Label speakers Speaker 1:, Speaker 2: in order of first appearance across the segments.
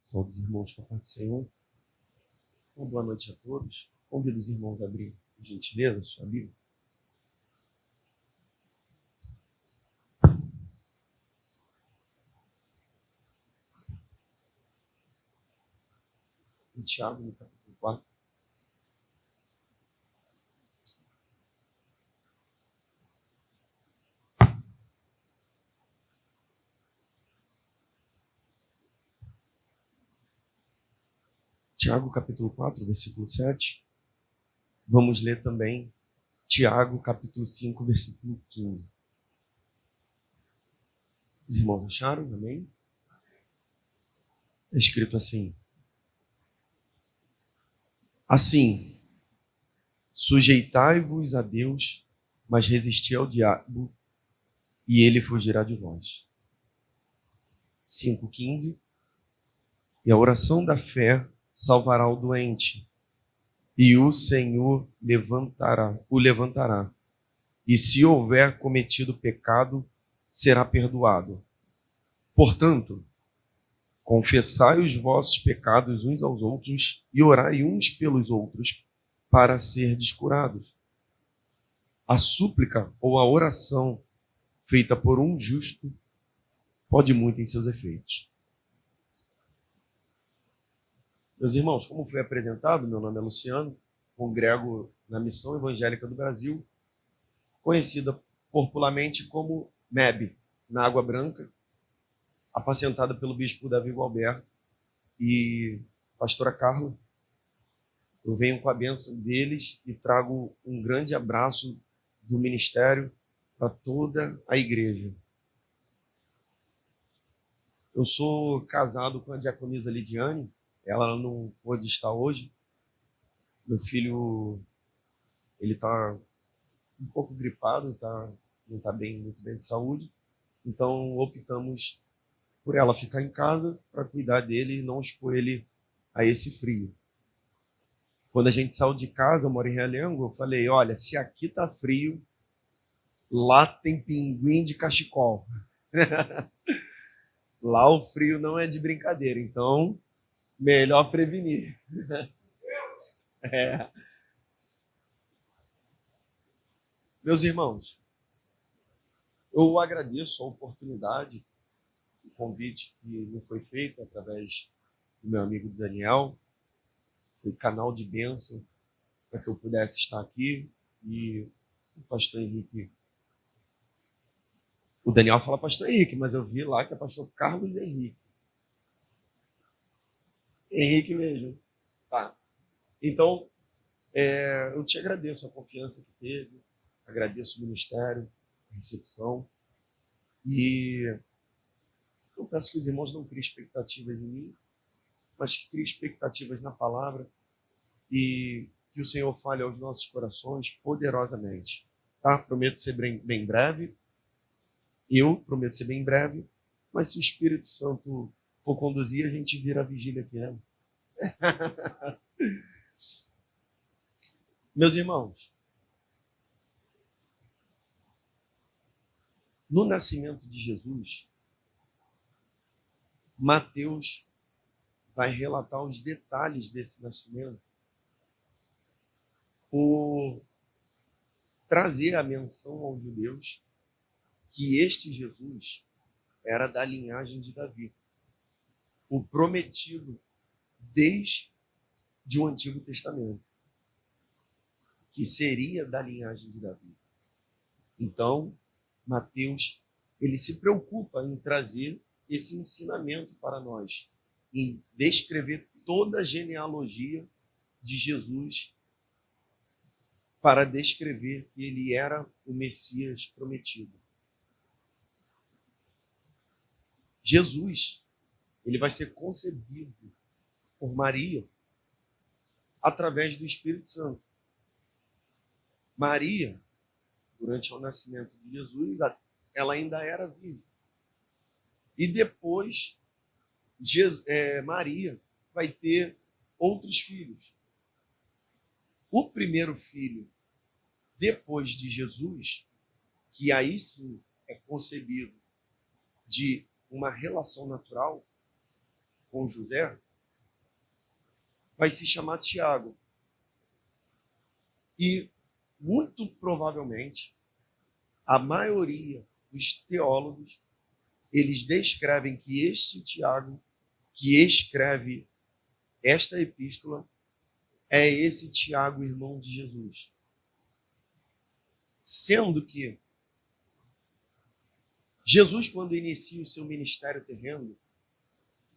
Speaker 1: Saúde os irmãos com a paz do Senhor. Uma boa noite a todos. Convido os irmãos a abrir, por gentileza, sua Bíblia. Em Tiago, no capítulo 4. Tiago, capítulo 4, versículo 7. Vamos ler também Tiago, capítulo 5, versículo 15. Os irmãos acharam? Amém? É escrito assim: Assim, sujeitai-vos a Deus, mas resisti ao diabo, e ele fugirá de vós. 5,15. E a oração da fé salvará o doente, e o Senhor o levantará. E se houver cometido pecado, será perdoado. Portanto, confessai os vossos pecados uns aos outros e orai uns pelos outros para serdes curados. A súplica ou a oração feita por um justo pode muito em seus efeitos. Meus irmãos, como foi apresentado, meu nome é Luciano, congrego na Missão Evangélica do Brasil, conhecida popularmente como MEB, na Água Branca, apacentada pelo bispo Davi Gualberto e pastora Carla. Eu venho com a bênção deles e trago um grande abraço do ministério para toda a igreja. Eu sou casado com a diaconisa Lidiane, ela não pôde estar hoje. Meu filho, ele está um pouco gripado, não está muito bem de saúde, então optamos por ela ficar em casa para cuidar dele e não expor ele a esse frio. Quando a gente saiu de casa, eu moro em Realengo, eu falei, olha, se aqui tá frio, lá tem pinguim de cachecol. Lá o frio não é de brincadeira, então melhor prevenir. É. Meus irmãos, eu agradeço a oportunidade, o convite que me foi feito através do meu amigo Daniel. Foi canal de bênção para que eu pudesse estar aqui. E o pastor Henrique, o Daniel fala pastor Henrique, mas eu vi lá que é pastor Carlos Henrique. Henrique mesmo. Tá. Então, eu te agradeço a confiança que teve, agradeço o ministério, a recepção, e eu peço que os irmãos não criem expectativas em mim, mas que criem expectativas na palavra e que o Senhor fale aos nossos corações poderosamente. Tá? Prometo ser bem breve, eu prometo ser bem breve, mas se o Espírito Santo for conduzir, a gente vira a vigília aqui, né? Meus irmãos, no nascimento de Jesus, Mateus vai relatar os detalhes desse nascimento por trazer a menção aos judeus que este Jesus era da linhagem de Davi, o prometido desde o Antigo Testamento, que seria da linhagem de Davi. Então, Mateus, ele se preocupa em trazer esse ensinamento para nós, em descrever toda a genealogia de Jesus, para descrever que ele era o Messias prometido. Jesus, ele vai ser concebido por Maria através do Espírito Santo. Maria, durante o nascimento de Jesus, ela ainda era virgem. E depois, Maria vai ter outros filhos. O primeiro filho, depois de Jesus, que aí sim é concebido de uma relação natural, com José, vai se chamar Tiago. E, muito provavelmente, a maioria dos teólogos, eles descrevem que este Tiago, que escreve esta epístola, é esse Tiago, irmão de Jesus. Sendo que Jesus, quando inicia o seu ministério terreno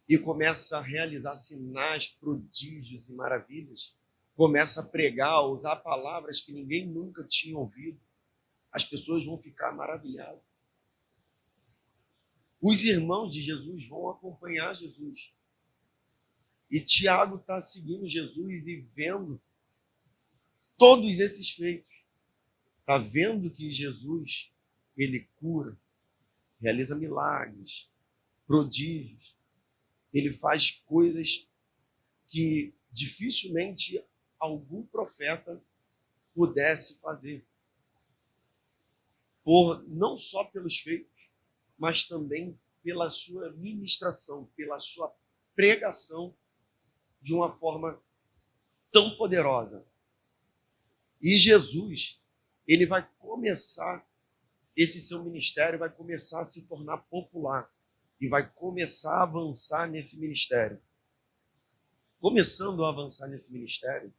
Speaker 1: e começa a realizar sinais, prodígios e maravilhas, começa a pregar, a usar palavras que ninguém nunca tinha ouvido, as pessoas vão ficar maravilhadas. Os irmãos de Jesus vão acompanhar Jesus. E Tiago está seguindo Jesus e vendo todos esses feitos. Está vendo que Jesus, ele cura, realiza milagres, prodígios. Ele faz coisas que dificilmente algum profeta pudesse fazer. Não só pelos feitos, mas também pela sua ministração, pela sua pregação de uma forma tão poderosa. E Jesus, ele vai começar, esse seu ministério vai começar a se tornar popular e vai começar a avançar nesse ministério. Começando a avançar nesse ministério,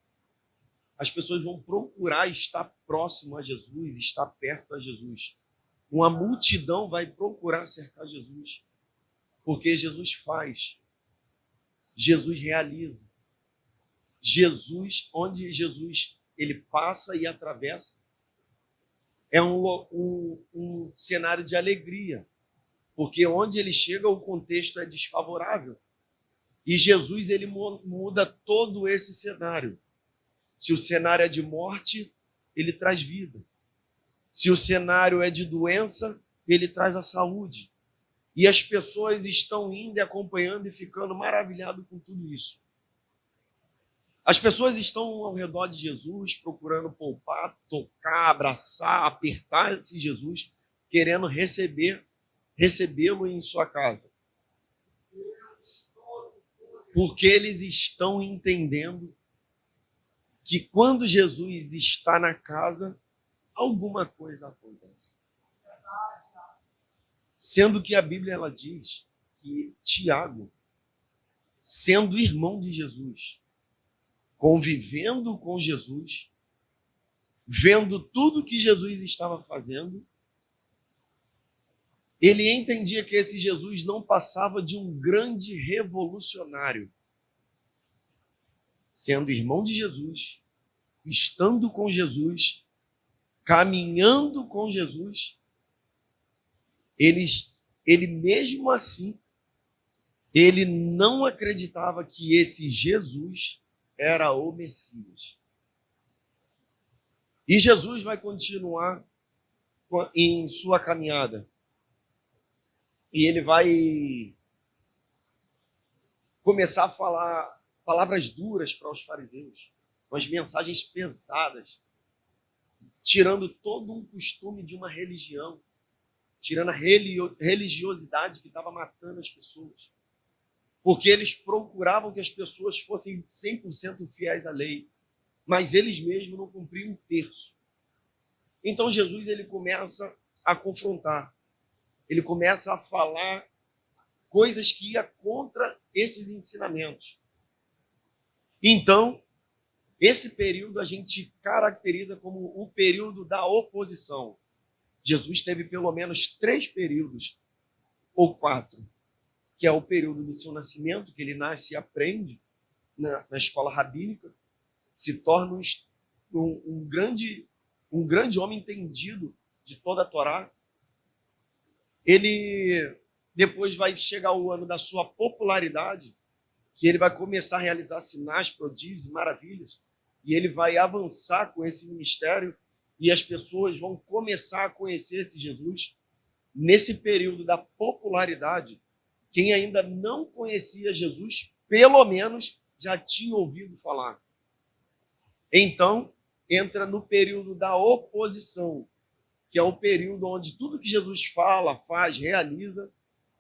Speaker 1: as pessoas vão procurar estar próximo a Jesus, estar perto a Jesus. Uma multidão vai procurar cercar Jesus, porque Jesus faz, Jesus realiza. Jesus, onde Jesus ele passa e atravessa, é um cenário de alegria, porque onde ele chega o contexto é desfavorável. E Jesus ele muda todo esse cenário. Se o cenário é de morte, ele traz vida. Se o cenário é de doença, ele traz a saúde. E as pessoas estão indo e acompanhando e ficando maravilhadas com tudo isso. As pessoas estão ao redor de Jesus, procurando poupar, tocar, abraçar, apertar esse Jesus, querendo recebê-lo em sua casa. Porque eles estão entendendo que quando Jesus está na casa, alguma coisa acontece. Sendo que a Bíblia ela diz que Tiago, sendo irmão de Jesus, convivendo com Jesus, vendo tudo que Jesus estava fazendo, ele entendia que esse Jesus não passava de um grande revolucionário. Sendo irmão de Jesus, estando com Jesus, caminhando com Jesus, ele mesmo assim, ele não acreditava que esse Jesus era o Messias. E Jesus vai continuar em sua caminhada. E ele vai começar a falar palavras duras para os fariseus, umas mensagens pesadas, tirando todo um costume de uma religião, tirando a religiosidade que estava matando as pessoas. Porque eles procuravam que as pessoas fossem 100% fiéis à lei, mas eles mesmos não cumpriam um terço. Então Jesus ele começa a confrontar, ele começa a falar coisas que iam contra esses ensinamentos. Então, esse período a gente caracteriza como o período da oposição. Jesus teve pelo menos 3 períodos, ou 4, que é o período do seu nascimento, que ele nasce e aprende na escola rabínica, se torna um grande homem entendido de toda a Torá. Ele depois vai chegar o ano da sua popularidade, que ele vai começar a realizar sinais, prodígios e maravilhas, e ele vai avançar com esse ministério, e as pessoas vão começar a conhecer esse Jesus. Nesse período da popularidade, quem ainda não conhecia Jesus, pelo menos já tinha ouvido falar. Então, entra no período da oposição, que é o período onde tudo que Jesus fala, faz, realiza,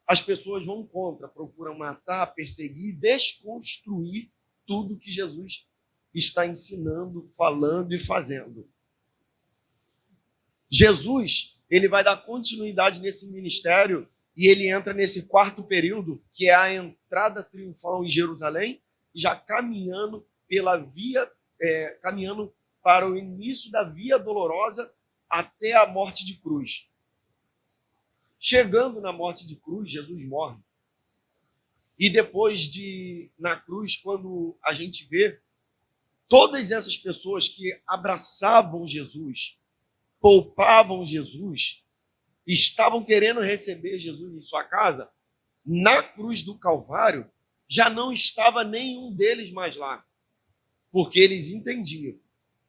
Speaker 1: as pessoas vão contra, procuram matar, perseguir, desconstruir tudo que Jesus está ensinando, falando e fazendo. Jesus, ele vai dar continuidade nesse ministério e ele entra nesse quarto período, que é a entrada triunfal em Jerusalém, já caminhando caminhando para o início da via dolorosa até a morte de cruz. Chegando na morte de cruz, Jesus morre. E depois na cruz, quando a gente vê todas essas pessoas que abraçavam Jesus, poupavam Jesus, estavam querendo receber Jesus em sua casa, na cruz do Calvário, já não estava nenhum deles mais lá. Porque eles entendiam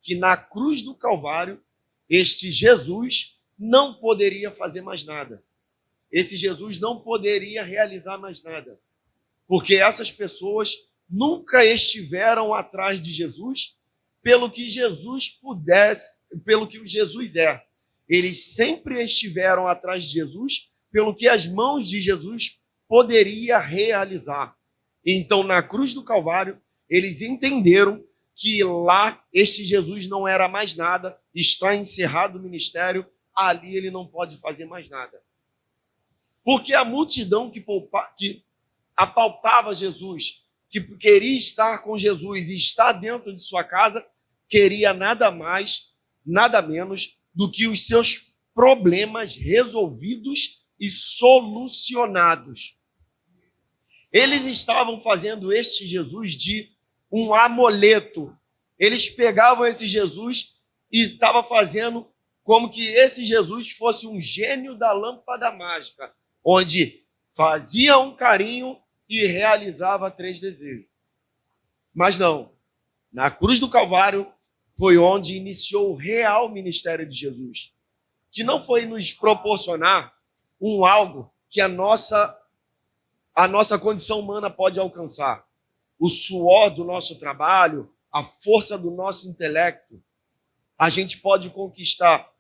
Speaker 1: que na cruz do Calvário, este Jesus não poderia fazer mais nada. Esse Jesus não poderia realizar mais nada. Porque essas pessoas nunca estiveram atrás de Jesus pelo que Jesus pudesse, pelo que o Jesus é. Eles sempre estiveram atrás de Jesus pelo que as mãos de Jesus poderia realizar. Então, na cruz do Calvário, eles entenderam que lá este Jesus não era mais nada, está encerrado o ministério, ali ele não pode fazer mais nada. Porque a multidão que apalpava Jesus, que queria estar com Jesus e estar dentro de sua casa, queria nada mais, nada menos do que os seus problemas resolvidos e solucionados. Eles estavam fazendo este Jesus de um amuleto. Eles pegavam esse Jesus e estavam fazendo como que esse Jesus fosse um gênio da lâmpada mágica, onde fazia um carinho e realizava 3 desejos. Mas não. Na cruz do Calvário foi onde iniciou o real ministério de Jesus, que não foi nos proporcionar algo que a nossa condição humana pode alcançar. O suor do nosso trabalho, a força do nosso intelecto. A gente pode conquistar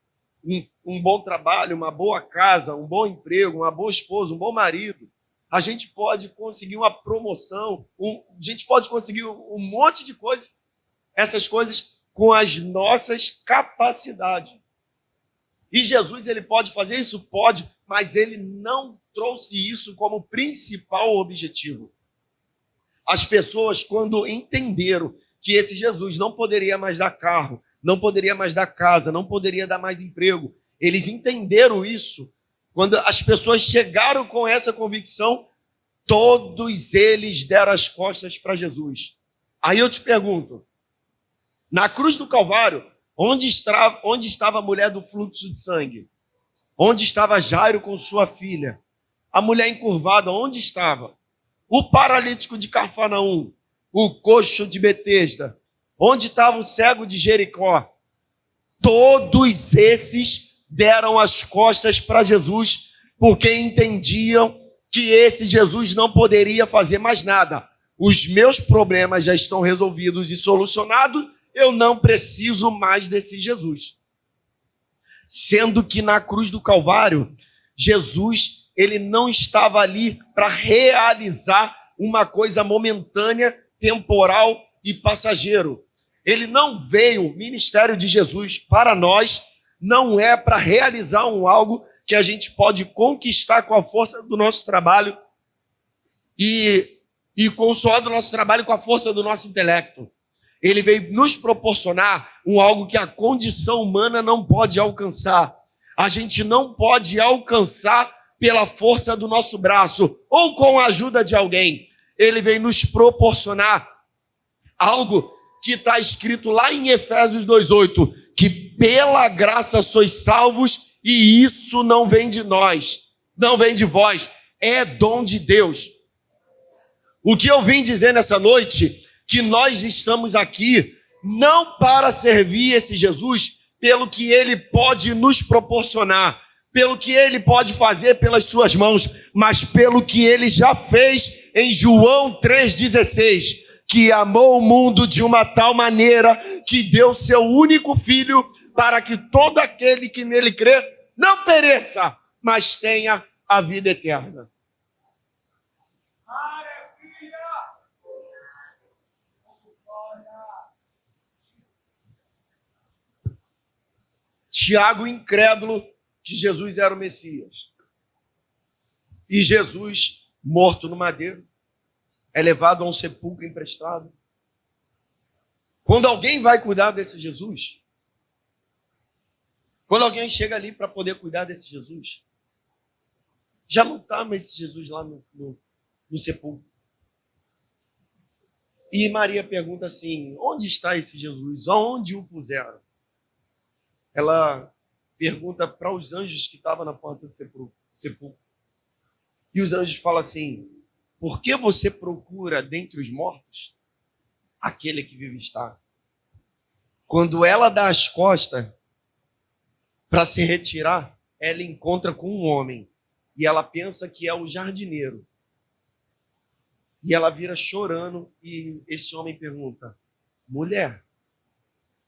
Speaker 1: um bom trabalho, uma boa casa, um bom emprego, uma boa esposa, um bom marido. A gente pode conseguir uma promoção, a gente pode conseguir um monte de coisas, essas coisas com as nossas capacidades. E Jesus, ele pode fazer isso? Pode, mas ele não trouxe isso como principal objetivo. As pessoas, quando entenderam que esse Jesus não poderia mais dar carro, não poderia mais dar casa, não poderia dar mais emprego, eles entenderam isso. Quando as pessoas chegaram com essa convicção, todos eles deram as costas para Jesus. Aí eu te pergunto, na cruz do Calvário, onde estava a mulher do fluxo de sangue? Onde estava Jairo com sua filha? A mulher encurvada, onde estava? O paralítico de Cafarnaum, o coxo de Betesda, onde estava o cego de Jericó? Todos esses deram as costas para Jesus, porque entendiam que esse Jesus não poderia fazer mais nada. Os meus problemas já estão resolvidos e solucionados, eu não preciso mais desse Jesus. Sendo que na cruz do Calvário, Jesus, ele não estava ali para realizar uma coisa momentânea, temporal e passageiro. Ele não veio, o ministério de Jesus para nós, não é para realizar algo que a gente pode conquistar com a força do nosso trabalho e com o suor do nosso trabalho, com a força do nosso intelecto. Ele veio nos proporcionar algo que a condição humana não pode alcançar. A gente não pode alcançar pela força do nosso braço ou com a ajuda de alguém. Ele veio nos proporcionar algo que está escrito lá em Efésios 2:8, que pela graça sois salvos, e isso não vem de nós, não vem de vós, é dom de Deus. O que eu vim dizer nessa noite, que nós estamos aqui não para servir esse Jesus pelo que ele pode nos proporcionar, pelo que ele pode fazer pelas suas mãos, mas pelo que ele já fez em João 3,16, que amou o mundo de uma tal maneira que deu seu único filho para que todo aquele que nele crê não pereça, mas tenha a vida eterna. Tiago, incrédulo, que Jesus era o Messias. E Jesus, morto no madeiro, é levado a um sepulcro emprestado. Quando alguém vai cuidar desse Jesus, quando alguém chega ali para poder cuidar desse Jesus, já não está mais esse Jesus lá no sepulcro. E Maria pergunta assim, onde está esse Jesus? Aonde o puseram? Ela pergunta para os anjos que estavam na porta do sepulcro. E os anjos falam assim, por que você procura dentre os mortos aquele que vive está? Quando ela dá as costas para se retirar, ela encontra com um homem. E ela pensa que é o jardineiro. E ela vira chorando e esse homem pergunta, mulher,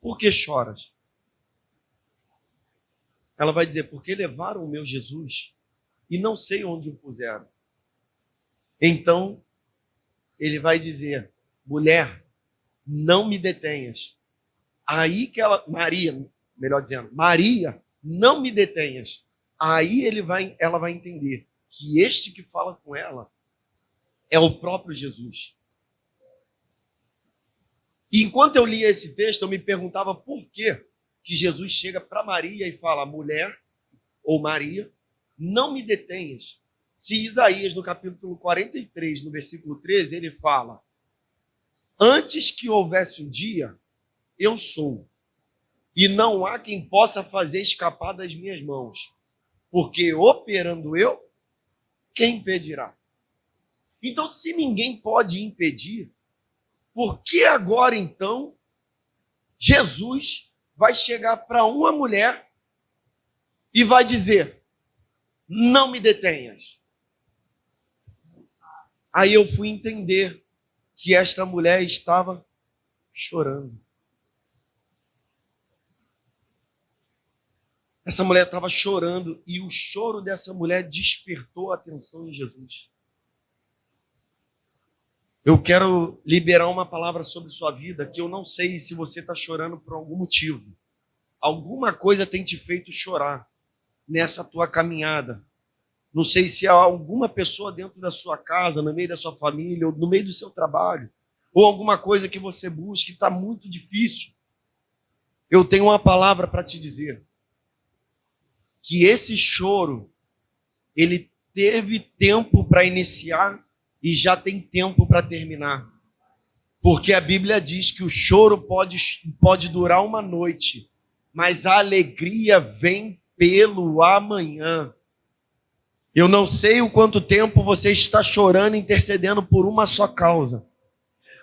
Speaker 1: por que choras? Ela vai dizer, porque levaram o meu Jesus e não sei onde o puseram. Então, ele vai dizer, mulher, não me detenhas. Aí que Maria, melhor dizendo, Maria, não me detenhas. Aí ela vai entender que este que fala com ela é o próprio Jesus. E enquanto eu lia esse texto, eu me perguntava por que Jesus chega para Maria e fala, mulher, ou Maria, não me detenhas. Se Isaías, no capítulo 43, no versículo 13, ele fala, antes que houvesse um dia, eu sou, e não há quem possa fazer escapar das minhas mãos, porque operando eu, quem impedirá? Então, se ninguém pode impedir, por que agora, então, Jesus vai chegar para uma mulher e vai dizer, não me detenhas? Aí eu fui entender que esta mulher estava chorando. Essa mulher estava chorando e o choro dessa mulher despertou a atenção em Jesus. Eu quero liberar uma palavra sobre sua vida que eu não sei se você está chorando por algum motivo. Alguma coisa tem te feito chorar nessa tua caminhada. Não sei se há alguma pessoa dentro da sua casa, no meio da sua família, ou no meio do seu trabalho, ou alguma coisa que você busca que está muito difícil. Eu tenho uma palavra para te dizer. Que esse choro, ele teve tempo para iniciar e já tem tempo para terminar. Porque a Bíblia diz que o choro pode durar uma noite, mas a alegria vem pelo amanhã. Eu não sei o quanto tempo você está chorando, intercedendo por uma só causa.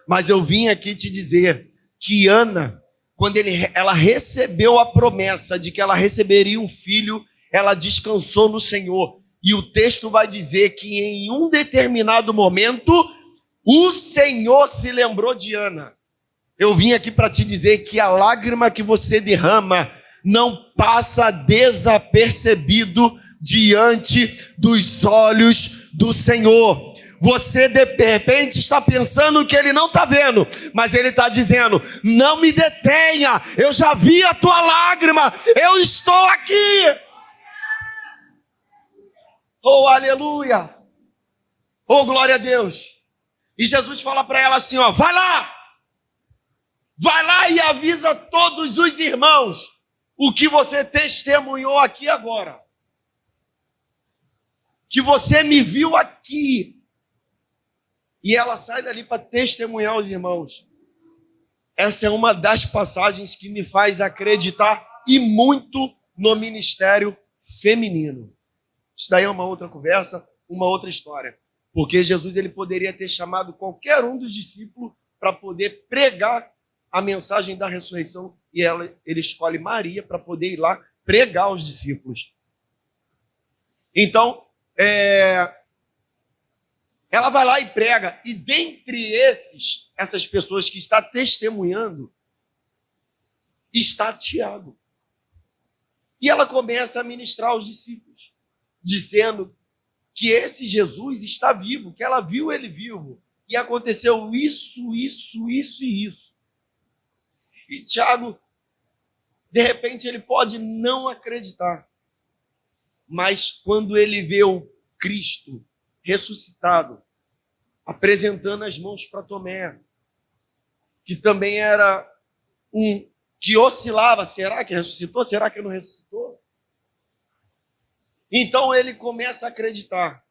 Speaker 1: Mas eu vim aqui te dizer que Ana, quando ela recebeu a promessa de que ela receberia um filho, ela descansou no Senhor. E o texto vai dizer que em um determinado momento, o Senhor se lembrou de Ana. Eu vim aqui para te dizer que a lágrima que você derrama não passa desapercebido diante dos olhos do Senhor. Você de repente está pensando que ele não está vendo, mas ele está dizendo, não me detenha, eu já vi a tua lágrima, eu estou aqui. Oh, aleluia! Oh, glória a Deus! E Jesus fala para ela assim, ó, vai lá e avisa todos os irmãos o que você testemunhou aqui agora. Que você me viu aqui. E ela sai dali para testemunhar aos irmãos. Essa é uma das passagens que me faz acreditar e muito no ministério feminino. Isso daí é uma outra conversa, uma outra história. Porque Jesus ele poderia ter chamado qualquer um dos discípulos para poder pregar a mensagem da ressurreição. E ele escolhe Maria para poder ir lá pregar aos discípulos. Então, ela vai lá e prega. E dentre essas pessoas que está testemunhando, está Tiago. E ela começa a ministrar aos discípulos, dizendo que esse Jesus está vivo, que ela viu ele vivo. E aconteceu isso. E Tiago, De repente ele pode não acreditar. Mas quando ele vê o Cristo ressuscitado, apresentando as mãos para Tomé, que também era um que oscilava, será que ressuscitou? Será que não ressuscitou? Então ele começa a acreditar.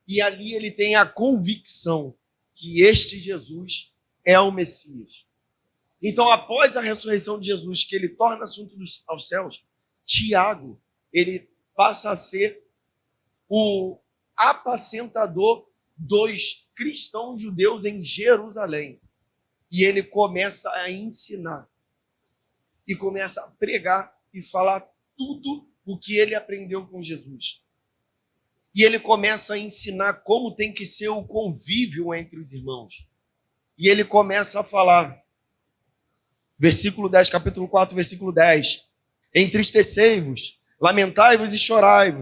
Speaker 1: E ali ele tem a convicção que este Jesus é o Messias. Então, após a ressurreição de Jesus, que ele torna assunto aos céus, Tiago, ele passa a ser o apacentador dos cristãos judeus em Jerusalém. E ele começa a ensinar. E começa a pregar e falar tudo o que ele aprendeu com Jesus. E ele começa a ensinar como tem que ser o convívio entre os irmãos. E ele começa a falar, versículo 10, capítulo 4, versículo 10. Entristecei-vos, lamentai-vos e chorai,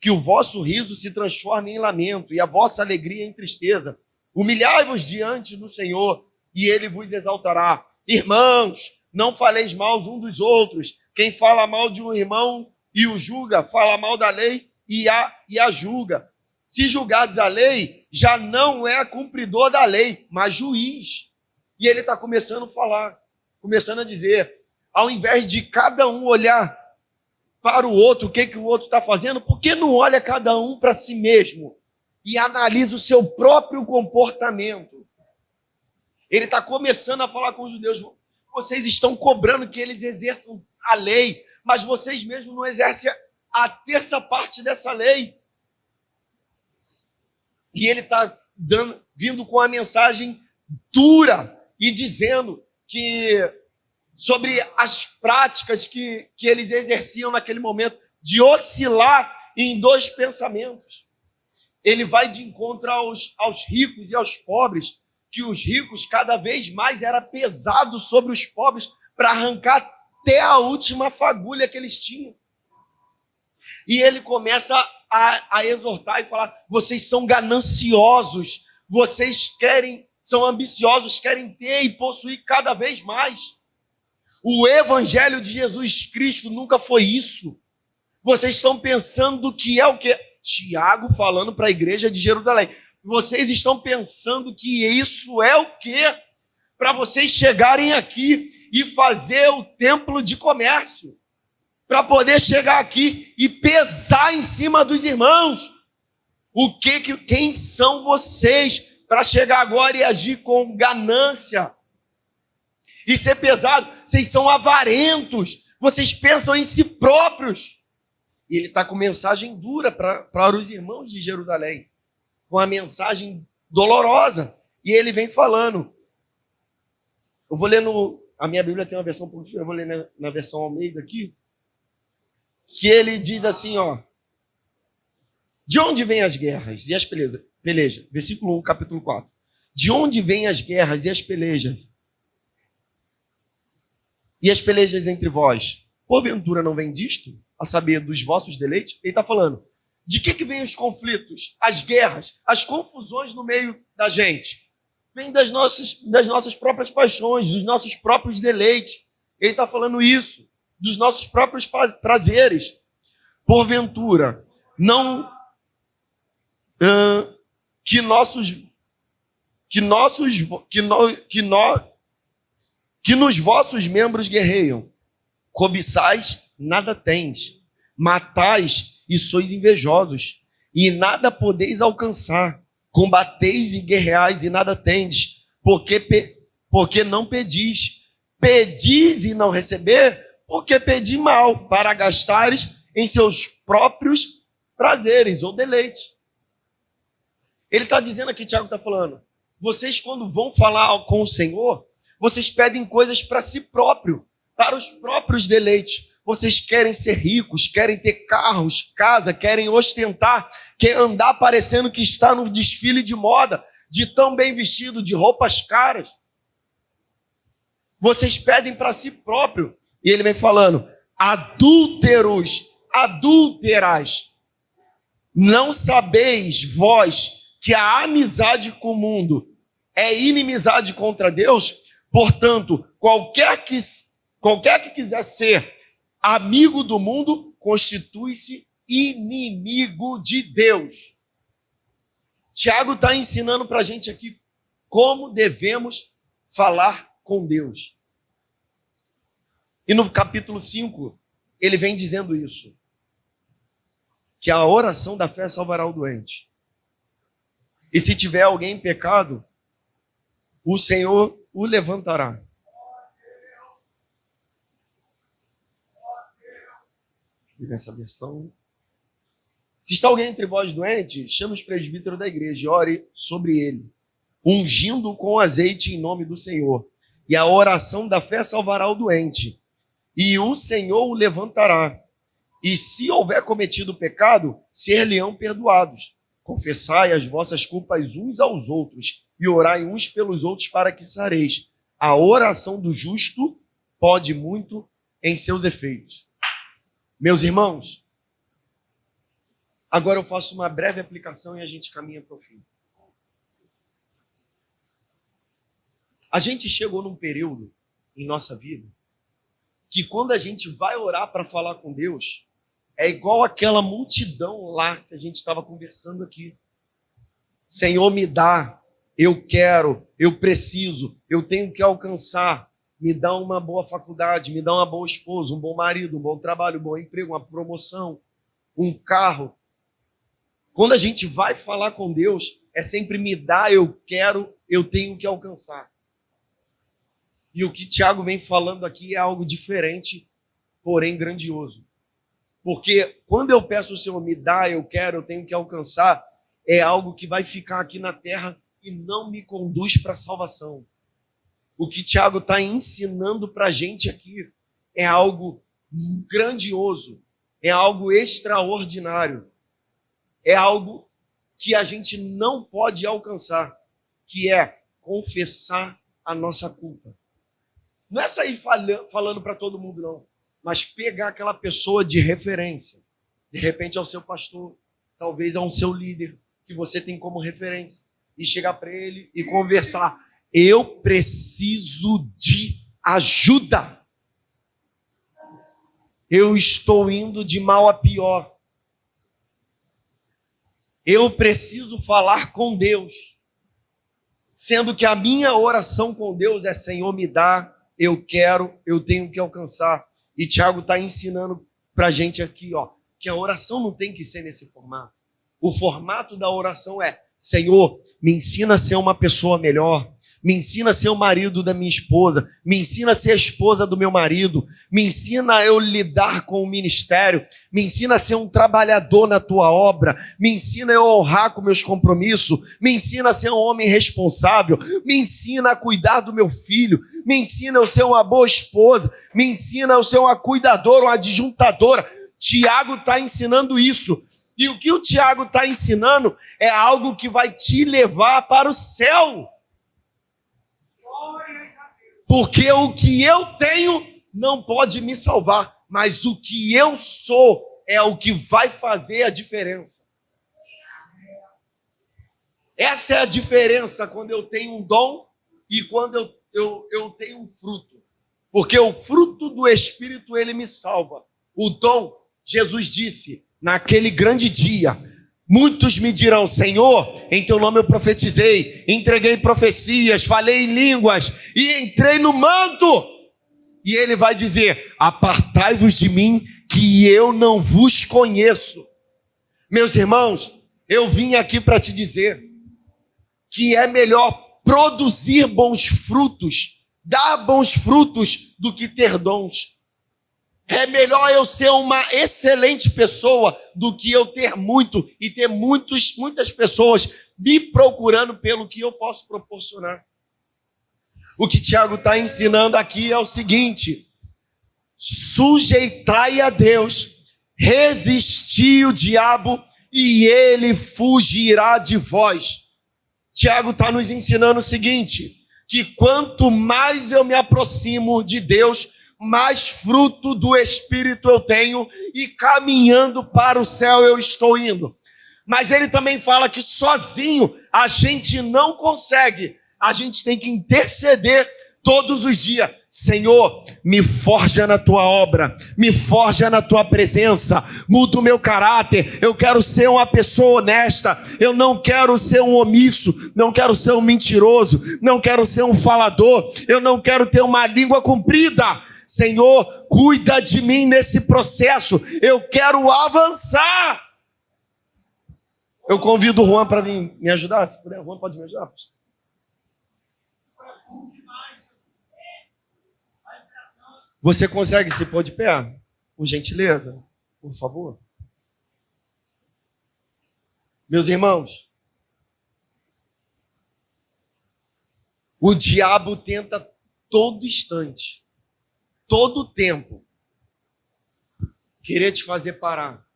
Speaker 1: que o vosso riso se transforme em lamento e a vossa alegria em tristeza. Humilhai-vos diante do Senhor e ele vos exaltará. Irmãos, não faleis mal um dos outros. Quem fala mal de um irmão e o julga, fala mal da lei e a julga. Se julgardes a lei, já não é cumpridor da lei, mas juiz. E ele está começando a falar, começando a dizer, ao invés de cada um olhar para o outro, o que o outro está fazendo, por que não olha cada um para si mesmo e analisa o seu próprio comportamento? Ele está começando a falar com os judeus, vocês estão cobrando que eles exerçam a lei, mas vocês mesmos não exercem a terça parte dessa lei. E ele está vindo com a mensagem dura e dizendo que sobre as práticas que eles exerciam naquele momento, de oscilar em dois pensamentos. Ele vai de encontro aos ricos e aos pobres, que os ricos cada vez mais era pesado sobre os pobres para arrancar até a última fagulha que eles tinham. E ele começa a exortar e falar, vocês são gananciosos, vocês são ambiciosos, querem ter e possuir cada vez mais. O evangelho de Jesus Cristo nunca foi isso. Vocês estão pensando que é o quê? Tiago falando para a igreja de Jerusalém. Vocês estão pensando que isso é o quê? Para vocês chegarem aqui e fazer o templo de comércio. Para poder chegar aqui e pesar em cima dos irmãos. Quem são vocês para chegar agora e agir com ganância? E ser pesado, vocês são avarentos, vocês pensam em si próprios. E ele está com mensagem dura para os irmãos de Jerusalém, com a mensagem dolorosa. E ele vem falando. Eu vou ler a minha Bíblia tem uma versão um pouco diferente, eu vou ler na versão Almeida aqui, que ele diz assim, ó, de onde vêm as guerras e as pelejas? Versículo 1, capítulo 4. De onde vêm as guerras e as pelejas? E as pelejas entre vós, porventura não vem disto, a saber, dos vossos deleites? Ele está falando, de que vêm os conflitos, as guerras, as confusões no meio da gente? Vem das nossas próprias paixões, dos nossos próprios deleites. Ele está falando isso, dos nossos próprios prazeres. Porventura, não que nos vossos membros guerreiam, cobiçais, nada tens, matais e sois invejosos, e nada podeis alcançar, combateis e guerreais e nada tendes, porque não pedis, pedis e não receber, porque pedi mal, para gastares em seus próprios prazeres ou deleites. Ele está dizendo aqui, Tiago está falando, vocês quando vão falar com o Senhor, vocês pedem coisas para si próprio, para os próprios deleites. Vocês querem ser ricos, querem ter carros, casa, querem ostentar, querem andar parecendo que está no desfile de moda, de tão bem vestido, de roupas caras. Vocês pedem para si próprio. E ele vem falando, adúlteros, adúlteras, não sabeis vós que a amizade com o mundo é inimizade contra Deus? Portanto, qualquer Qualquer que quiser ser amigo do mundo, constitui-se inimigo de Deus. Tiago está ensinando para a gente aqui como devemos falar com Deus. E no capítulo 5, ele vem dizendo isso, que a oração da fé salvará o doente. E se tiver alguém em pecado, o Senhor o levantará. E nessa versão, se está alguém entre vós doente, chame os presbíteros da igreja e ore sobre ele, ungindo com azeite em nome do Senhor. E a oração da fé salvará o doente, e o Senhor o levantará. E se houver cometido pecado, ser-lhe-ão perdoados. Confessai as vossas culpas uns aos outros, e orai uns pelos outros para que sareis. A oração do justo pode muito em seus efeitos. Meus irmãos, agora eu faço uma breve aplicação e a gente caminha para o fim. A gente chegou num período em nossa vida que quando a gente vai orar para falar com Deus, é igual aquela multidão lá que a gente estava conversando aqui. Senhor, me dá, eu quero, eu preciso, eu tenho que alcançar. Me dá uma boa faculdade, me dá uma boa esposa, um bom marido, um bom trabalho, um bom emprego, uma promoção, um carro. Quando a gente vai falar com Deus, é sempre me dá, eu quero, eu tenho que alcançar. E o que Tiago vem falando aqui é algo diferente, porém grandioso. Porque quando eu peço ao Senhor, me dá, eu quero, eu tenho que alcançar, é algo que vai ficar aqui na terra e não me conduz para a salvação. O que Tiago está ensinando para a gente aqui é algo grandioso, é algo extraordinário, é algo que a gente não pode alcançar, que é confessar a nossa culpa. Não é sair falando para todo mundo, não, mas pegar aquela pessoa de referência, de repente ao seu pastor, talvez a um seu líder, que você tem como referência, e chegar para ele e conversar. Eu preciso de ajuda. Eu estou indo de mal a pior. Eu preciso falar com Deus. Sendo que a minha oração com Deus é: Senhor, me dá, eu quero, eu tenho que alcançar. E Tiago está ensinando para a gente aqui, que a oração não tem que ser nesse formato. O formato da oração é: Senhor, me ensina a ser uma pessoa melhor. Me ensina a ser o marido da minha esposa. Me ensina a ser a esposa do meu marido. Me ensina a eu lidar com o ministério. Me ensina a ser um trabalhador na tua obra. Me ensina a eu honrar com meus compromissos. Me ensina a ser um homem responsável. Me ensina a cuidar do meu filho. Me ensina a eu ser uma boa esposa. Me ensina a eu ser uma cuidadora, uma adjuntadora. Tiago está ensinando isso. E o que o Tiago está ensinando é algo que vai te levar para o céu. Porque o que eu tenho não pode me salvar, mas o que eu sou é o que vai fazer a diferença. Essa é a diferença quando eu tenho um dom e quando eu tenho um fruto. Porque o fruto do Espírito, ele me salva. O dom, Jesus disse, naquele grande dia, muitos me dirão: Senhor, em teu nome eu profetizei, entreguei profecias, falei em línguas e entrei no manto. E ele vai dizer: apartai-vos de mim, que eu não vos conheço. Meus irmãos, eu vim aqui para te dizer que é melhor produzir bons frutos, dar bons frutos, do que ter dons. É melhor eu ser uma excelente pessoa do que eu ter muito e ter muitas pessoas me procurando pelo que eu posso proporcionar. O que Tiago está ensinando aqui é o seguinte: sujeitai a Deus, resisti o diabo e ele fugirá de vós. Tiago está nos ensinando o seguinte, que quanto mais eu me aproximo de Deus, mais fruto do Espírito eu tenho e caminhando para o céu eu estou indo. Mas ele também fala que sozinho a gente não consegue. A gente tem que interceder todos os dias. Senhor, me forja na tua obra, me forja na tua presença, muda o meu caráter. Eu quero ser uma pessoa honesta, eu não quero ser um omisso, não quero ser um mentiroso, não quero ser um falador, eu não quero ter uma língua comprida. Senhor, cuida de mim nesse processo, eu quero avançar. Eu convido o Juan para vir me ajudar, se puder. Juan, pode me ajudar, pastor? Você consegue se pôr de pé? Por gentileza, por favor. Meus irmãos, o diabo tenta todo instante, todo tempo, querer te fazer parar.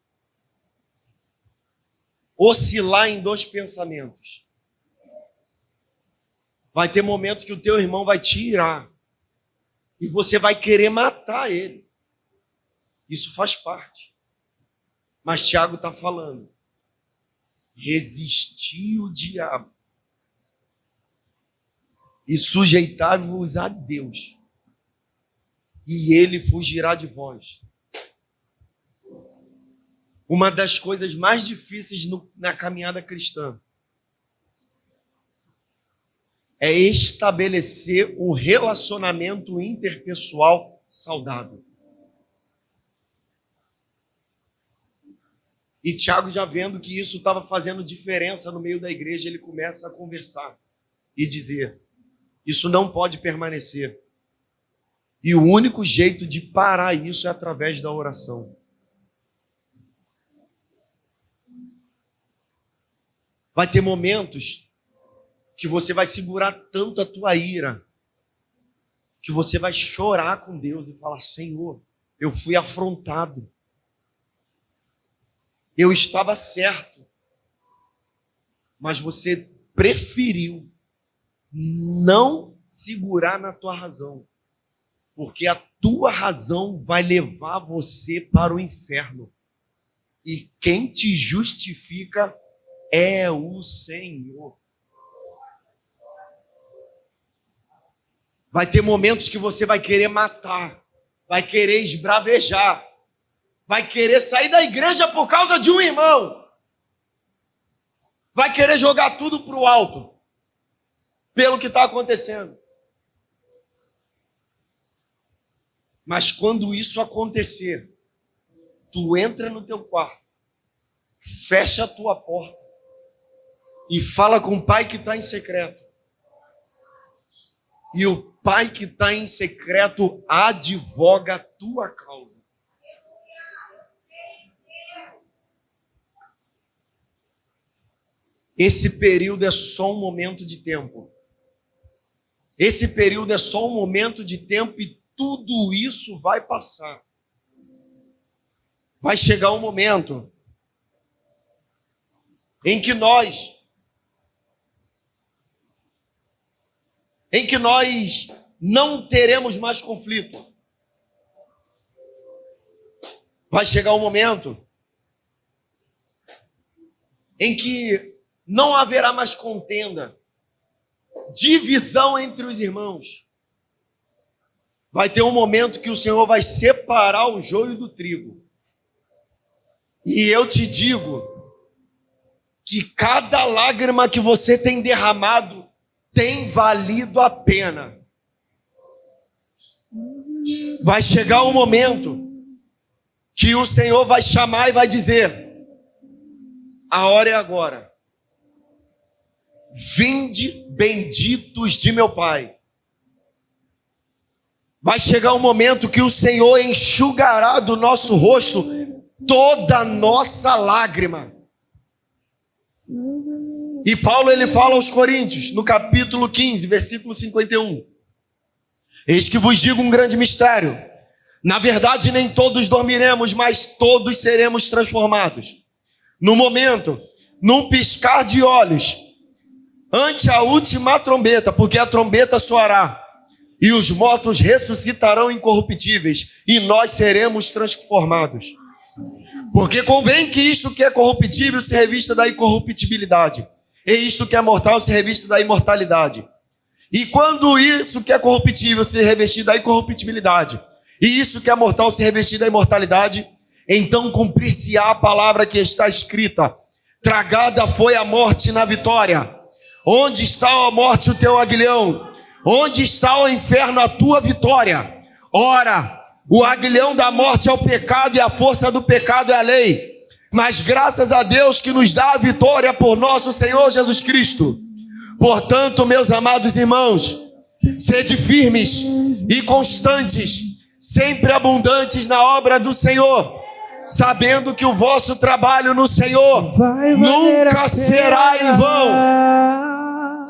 Speaker 1: Oscilar em dois pensamentos. Vai ter momento que o teu irmão vai te irar. E você vai querer matar ele. Isso faz parte. Mas Tiago está falando. Resistir o diabo. E sujeitai-vos a Deus. E ele fugirá de vós. Uma das coisas mais difíceis na caminhada cristã é estabelecer um relacionamento interpessoal saudável. E Tiago, já vendo que isso estava fazendo diferença no meio da igreja, ele começa a conversar e dizer: isso não pode permanecer. E o único jeito de parar isso é através da oração. Vai ter momentos que você vai segurar tanto a tua ira, que você vai chorar com Deus e falar: Senhor, eu fui afrontado. Eu estava certo. Mas você preferiu não segurar na tua razão. Porque a tua razão vai levar você para o inferno. E quem te justifica é o Senhor. Vai ter momentos que você vai querer matar, vai querer esbravejar, vai querer sair da igreja por causa de um irmão, vai querer jogar tudo para o alto, pelo que está acontecendo. Mas quando isso acontecer, tu entra no teu quarto, fecha a tua porta e fala com o pai que está em secreto. E o pai que está em secreto advoga a tua causa. Esse período é só um momento de tempo. Esse período é só um momento de tempo e tudo isso vai passar. Vai chegar um momento em que nós não teremos mais conflito. Vai chegar um momento em que não haverá mais contenda, divisão entre os irmãos. Vai ter um momento que o Senhor vai separar o joio do trigo. E eu te digo que cada lágrima que você tem derramado tem valido a pena. Vai chegar um momento que o Senhor vai chamar e vai dizer: a hora é agora. Vinde, benditos de meu Pai. Vai chegar um momento que o Senhor enxugará do nosso rosto toda a nossa lágrima. E Paulo, ele fala aos Coríntios, no capítulo 15, versículo 51. Eis que vos digo um grande mistério. Na verdade, nem todos dormiremos, mas todos seremos transformados. No momento, num piscar de olhos, ante a última trombeta, porque a trombeta soará, e os mortos ressuscitarão incorruptíveis, e nós seremos transformados. Porque convém que isto que é corruptível se revista da incorruptibilidade, e isto que é mortal se revista da imortalidade. E quando isso que é corruptível se revestir da incorruptibilidade, e isso que é mortal se revestir da imortalidade, então cumprir-se-á a palavra que está escrita: tragada foi a morte na vitória. Onde está a morte o teu aguilhão? Onde está o inferno a tua vitória? Ora, o aguilhão da morte é o pecado e a força do pecado é a lei. Mas graças a Deus que nos dá a vitória por nosso Senhor Jesus Cristo. Portanto, meus amados irmãos, sede firmes e constantes, sempre abundantes na obra do Senhor, sabendo que o vosso trabalho no Senhor nunca será em vão.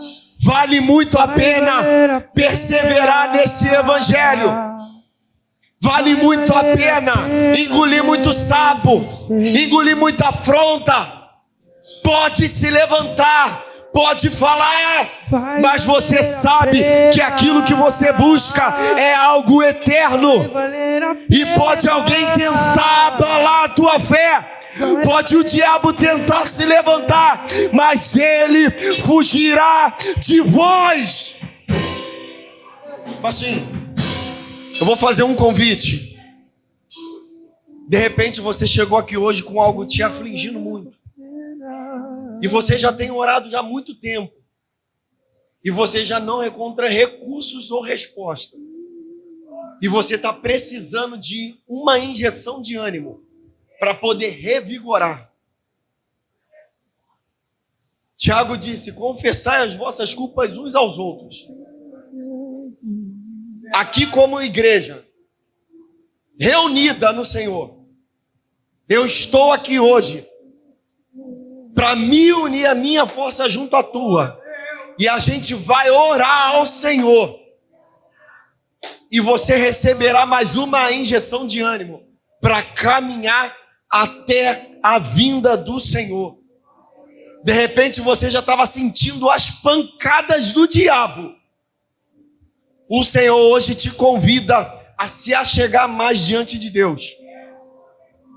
Speaker 1: Vale muito a pena perseverar nesse evangelho. Vale muito a pena engolir muito sapo, engolir muita afronta. Pode se levantar, pode falar, mas você sabe que aquilo que você busca é algo eterno. E pode alguém tentar abalar a tua fé, pode o diabo tentar se levantar, mas ele fugirá de vós. Baixinho, eu vou fazer um convite. De repente você chegou aqui hoje com algo te afligindo muito. E você já tem orado já há muito tempo. E você já não encontra recursos ou resposta. E você está precisando de uma injeção de ânimo para poder revigorar. Tiago disse: confessai as vossas culpas uns aos outros. Aqui como igreja, reunida no Senhor, eu estou aqui hoje para me unir a minha força junto à tua. E a gente vai orar ao Senhor. E você receberá mais uma injeção de ânimo para caminhar até a vinda do Senhor. De repente você já estava sentindo as pancadas do diabo. O Senhor hoje te convida a se achegar mais diante de Deus.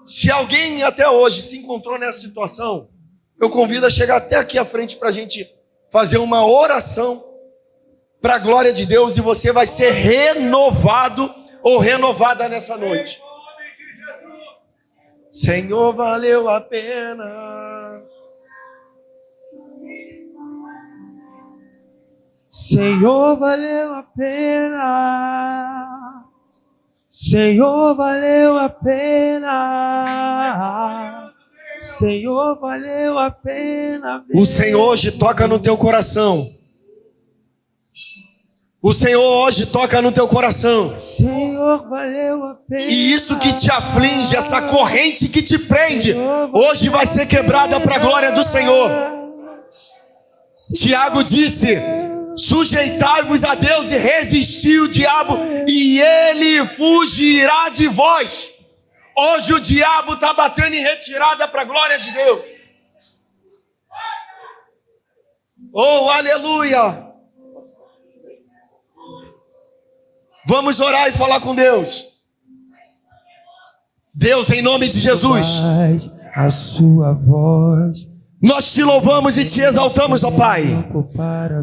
Speaker 1: Se alguém até hoje se encontrou nessa situação, eu convido a chegar até aqui à frente para a gente fazer uma oração para a glória de Deus, e você vai ser renovado ou renovada nessa noite. Senhor, valeu a pena.
Speaker 2: Senhor, valeu a pena. Senhor, valeu a pena. Senhor, valeu a pena.
Speaker 1: O Senhor hoje toca no teu coração. O Senhor hoje toca no teu coração.
Speaker 2: Senhor, valeu a pena.
Speaker 1: E isso que te aflige, essa corrente que te prende, hoje vai ser quebrada para a glória do Senhor. Tiago disse: sujeitai-vos a Deus e resisti o diabo, e ele fugirá de vós. Hoje o diabo está batendo em retirada para a glória de Deus. Oh, aleluia! Vamos orar e falar com Deus. Deus, em nome de Jesus,
Speaker 2: a sua voz,
Speaker 1: nós te louvamos e te exaltamos, ó Pai,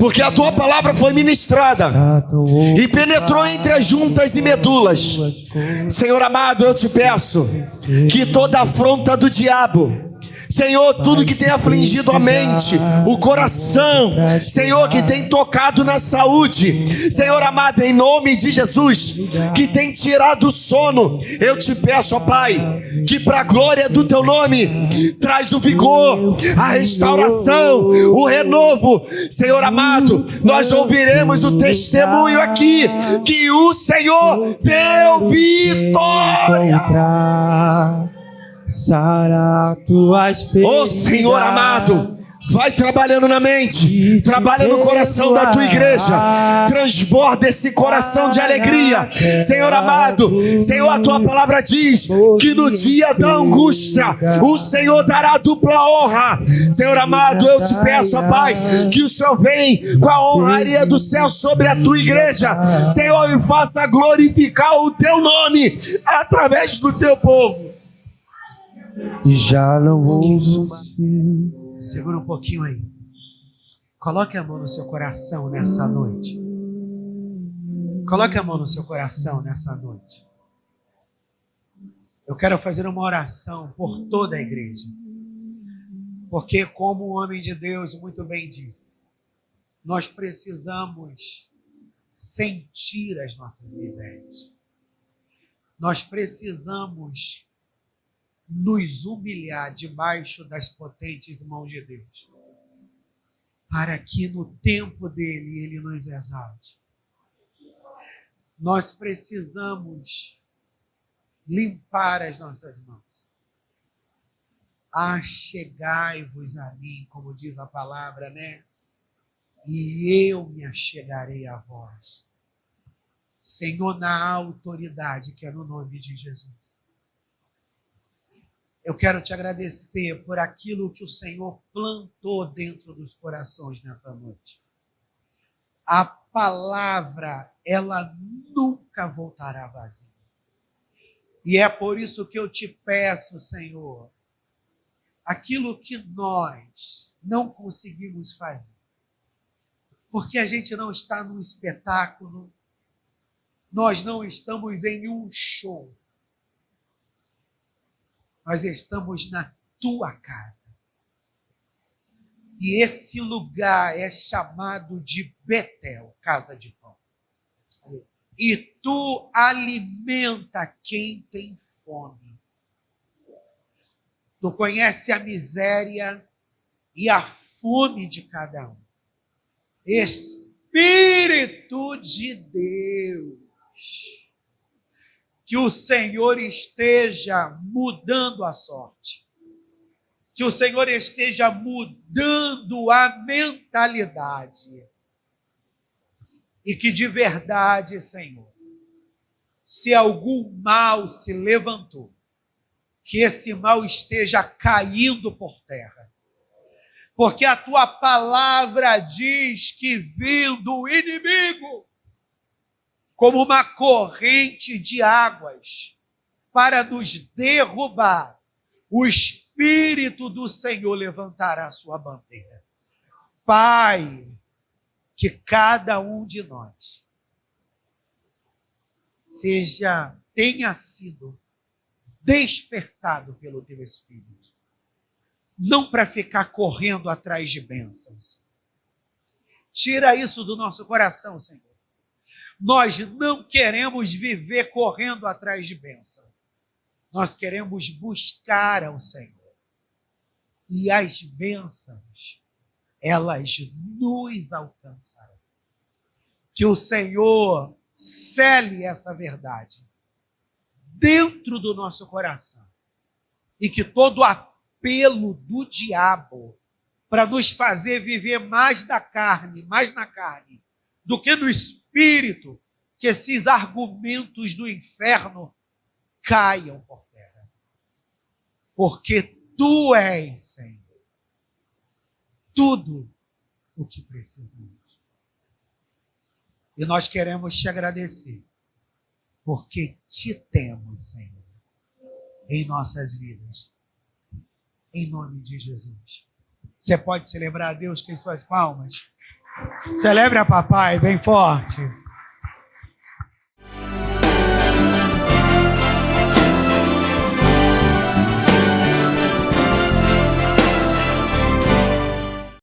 Speaker 1: porque a tua palavra foi ministrada e penetrou entre as juntas e medulas. Senhor amado, eu te peço que toda afronta do diabo, Senhor, tudo que tem afligido a mente, o coração, Senhor, que tem tocado na saúde, Senhor amado, em nome de Jesus, que tem tirado o sono, eu te peço, ó Pai, que para a glória do teu nome, traz o vigor, a restauração, o renovo. Senhor amado, nós ouviremos o testemunho aqui, que o Senhor deu vitória.
Speaker 2: Sara tuas feridas.
Speaker 1: Ô Senhor amado, vai trabalhando na mente, trabalha no coração da tua igreja, transborda esse coração de alegria. Senhor amado, Senhor, a tua palavra diz que no dia da angústia o Senhor dará dupla honra. Senhor amado, eu te peço, ó Pai, que o Senhor venha com a honraria do céu sobre a tua igreja, Senhor, e faça glorificar o teu nome através do teu povo.
Speaker 2: Já não ouço.
Speaker 3: Segura um pouquinho aí. Coloque a mão no seu coração nessa noite. Coloque a mão no seu coração nessa noite. Eu quero fazer uma oração por toda a igreja. Porque, como o homem de Deus muito bem disse, nós precisamos sentir as nossas misérias. Nós precisamos nos humilhar debaixo das potentes mãos de Deus, para que no tempo dele ele nos exalte. Nós precisamos limpar as nossas mãos. Achegai-vos a mim, como diz a palavra, né? E eu me achegarei a vós. Senhor, na autoridade que é no nome de Jesus. Eu quero te agradecer por aquilo que o Senhor plantou dentro dos corações nessa noite. A palavra, ela nunca voltará vazia. E é por isso que eu te peço, Senhor, aquilo que nós não conseguimos fazer. Porque a gente não está num espetáculo, nós não estamos em um show. Nós estamos na tua casa. E esse lugar é chamado de Betel, casa de pão. E tu alimenta quem tem fome. Tu conhece a miséria e a fome de cada um. Espírito de Deus, que o Senhor esteja mudando a sorte, que o Senhor esteja mudando a mentalidade, e que de verdade, Senhor, se algum mal se levantou, que esse mal esteja caindo por terra, porque a tua palavra diz que vindo o inimigo, como uma corrente de águas, para nos derrubar, o Espírito do Senhor levantará a sua bandeira. Pai, que cada um de nós tenha sido despertado pelo teu Espírito, não para ficar correndo atrás de bênçãos. Tira isso do nosso coração, Senhor. Nós não queremos viver correndo atrás de bênção. Nós queremos buscar ao Senhor. E as bênçãos, elas nos alcançarão. Que o Senhor cele essa verdade dentro do nosso coração. E que todo apelo do diabo para nos fazer viver mais na carne, do que no Espírito, que esses argumentos do inferno caiam por terra. Porque tu és, Senhor, tudo o que precisamos. E nós queremos te agradecer, porque te temos, Senhor, em nossas vidas. Em nome de Jesus. Você pode celebrar a Deus com as suas palmas? Celebre a papai bem forte.